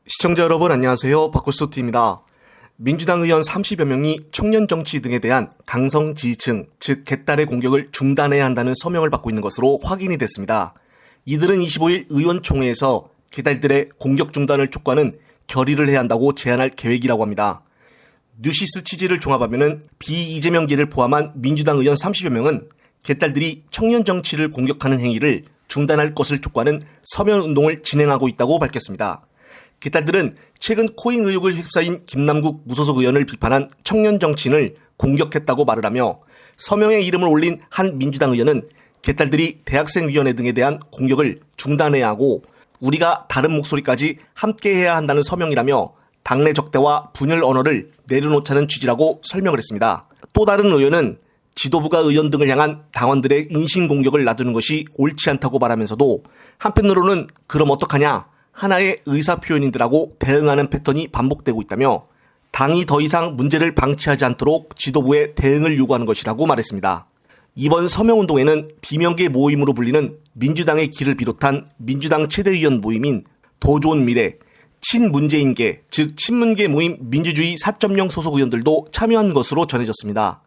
시청자 여러분 안녕하세요. 박구스TV입니다. 민주당 의원 30여 명이 청년 정치 등에 대한 강성 지지층, 즉 개딸의 공격을 중단해야 한다는 서명을 받고 있는 것으로 확인이 됐습니다. 이들은 25일 의원총회에서 개딸들의 공격 중단을 촉구하는 결의를 해야 한다고 제안할 계획이라고 합니다. 뉴시스 취지를 종합하면 비이재명계를 포함한 민주당 의원 30여 명은 개딸들이 청년 정치를 공격하는 행위를 중단할 것을 촉구하는 서명운동을 진행하고 있다고 밝혔습니다. 개딸들은 최근 코인 의혹을 휩싸인 김남국 무소속 의원을 비판한 청년 정치인을 공격했다고 말을 하며 서명에 이름을 올린 한 민주당 의원은 개딸들이 대학생위원회 등에 대한 공격을 중단해야 하고 우리가 다른 목소리까지 함께해야 한다는 서명이라며 당내 적대와 분열 언어를 내려놓자는 취지라고 설명을 했습니다. 또 다른 의원은 지도부가 의원 등을 향한 당원들의 인신공격을 놔두는 것이 옳지 않다고 말하면서도 한편으로는 그럼 어떡하냐 하나의 의사표현인들하고 대응하는 패턴이 반복되고 있다며 당이 더 이상 문제를 방치하지 않도록 지도부에 대응을 요구하는 것이라고 말했습니다. 이번 서명운동에는 비명계 모임으로 불리는 민주당의 길을 비롯한 민주당 최대위원 모임인 더 좋은 미래, 친문재인계, 즉 친문계 모임 민주주의 4.0 소속 의원들도 참여한 것으로 전해졌습니다.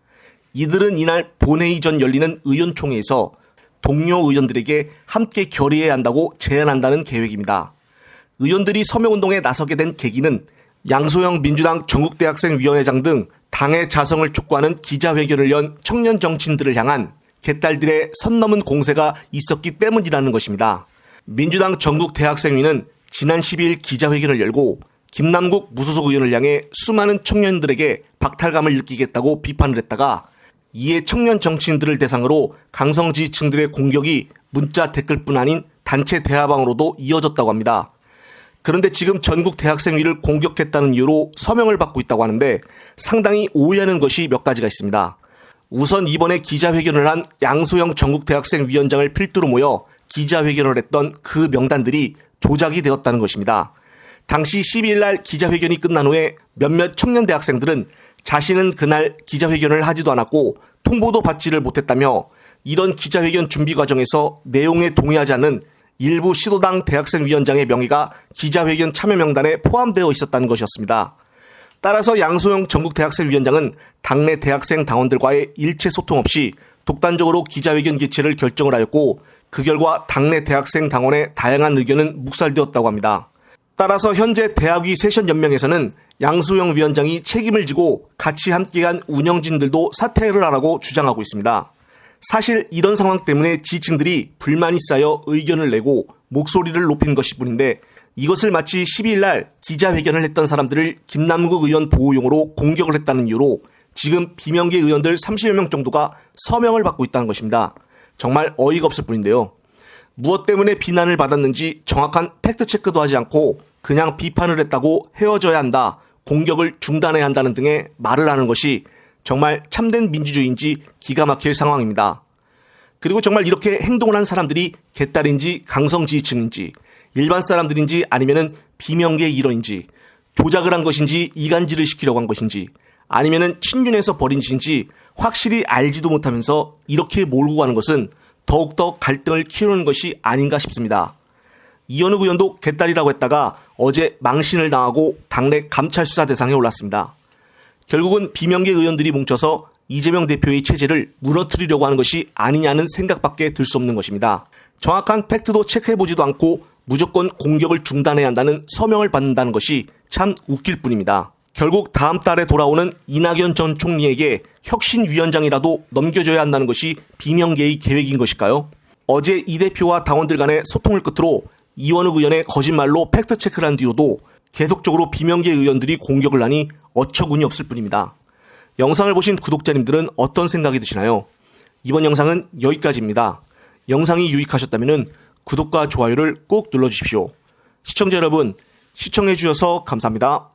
이들은 이날 본회의 전 열리는 의원총회에서 동료 의원들에게 함께 결의해야 한다고 제안한다는 계획입니다. 의원들이 서명운동에 나서게 된 계기는 양소영 민주당 전국대학생위원회장 등 당의 자성을 촉구하는 기자회견을 연 청년 정치인들을 향한 개딸들의 선 넘은 공세가 있었기 때문이라는 것입니다. 민주당 전국대학생위는 지난 12일 기자회견을 열고 김남국 무소속 의원을 향해 수많은 청년들에게 박탈감을 느끼겠다고 비판을 했다가 이에 청년 정치인들을 대상으로 강성 지지층들의 공격이 문자 댓글뿐 아닌 단체 대화방으로도 이어졌다고 합니다. 그런데 지금 전국 대학생위를 공격했다는 이유로 서명을 받고 있다고 하는데 상당히 오해하는 것이 몇 가지가 있습니다. 우선 이번에 기자회견을 한 양소영 전국대학생위원장을 필두로 모여 기자회견을 했던 그 명단들이 조작이 되었다는 것입니다. 당시 12일 날 기자회견이 끝난 후에 몇몇 청년 대학생들은 자신은 그날 기자회견을 하지도 않았고 통보도 받지를 못했다며 이런 기자회견 준비 과정에서 내용에 동의하지 않는 일부 시도당 대학생위원장의 명의가 기자회견 참여 명단에 포함되어 있었다는 것이었습니다. 따라서 양소영 전국대학생위원장은 당내 대학생 당원들과의 일체 소통 없이 독단적으로 기자회견 개최를 결정을 하였고 그 결과 당내 대학생 당원의 다양한 의견은 묵살되었다고 합니다. 따라서 현재 대학위 세션연맹에서는 양소영 위원장이 책임을 지고 같이 함께한 운영진들도 사퇴를 하라고 주장하고 있습니다. 사실 이런 상황 때문에 지지층들이 불만이 쌓여 의견을 내고 목소리를 높인 것일 뿐인데 이것을 마치 12일 날 기자회견을 했던 사람들을 김남국 의원 보호용으로 공격을 했다는 이유로 지금 비명계 의원들 30여 명 정도가 서명을 받고 있다는 것입니다. 정말 어이가 없을 뿐인데요. 무엇 때문에 비난을 받았는지 정확한 팩트체크도 하지 않고 그냥 비판을 했다고 헤어져야 한다, 공격을 중단해야 한다는 등의 말을 하는 것이 정말 참된 민주주의인지 기가 막힐 상황입니다. 그리고 정말 이렇게 행동을 한 사람들이 개딸인지 강성 지지층인지 일반 사람들인지 아니면은 비명계 일원인지 조작을 한 것인지 이간질을 시키려고 한 것인지 아니면은 친윤에서 벌인 짓인지 확실히 알지도 못하면서 이렇게 몰고 가는 것은 더욱더 갈등을 키우는 것이 아닌가 싶습니다. 이현욱 의원도 개딸이라고 했다가 어제 망신을 당하고 당내 감찰 수사 대상에 올랐습니다. 결국은 비명계 의원들이 뭉쳐서 이재명 대표의 체제를 무너뜨리려고 하는 것이 아니냐는 생각밖에 들 수 없는 것입니다. 정확한 팩트도 체크해보지도 않고 무조건 공격을 중단해야 한다는 서명을 받는다는 것이 참 웃길 뿐입니다. 결국 다음 달에 돌아오는 이낙연 전 총리에게 혁신위원장이라도 넘겨줘야 한다는 것이 비명계의 계획인 것일까요? 어제 이 대표와 당원들 간의 소통을 끝으로 이원욱 의원의 거짓말로 팩트체크를 한 뒤로도 계속적으로 비명계 의원들이 공격을 하니 어처구니 없을 뿐입니다. 영상을 보신 구독자님들은 어떤 생각이 드시나요? 이번 영상은 여기까지입니다. 영상이 유익하셨다면 구독과 좋아요를 꼭 눌러주십시오. 시청자 여러분, 시청해주셔서 감사합니다.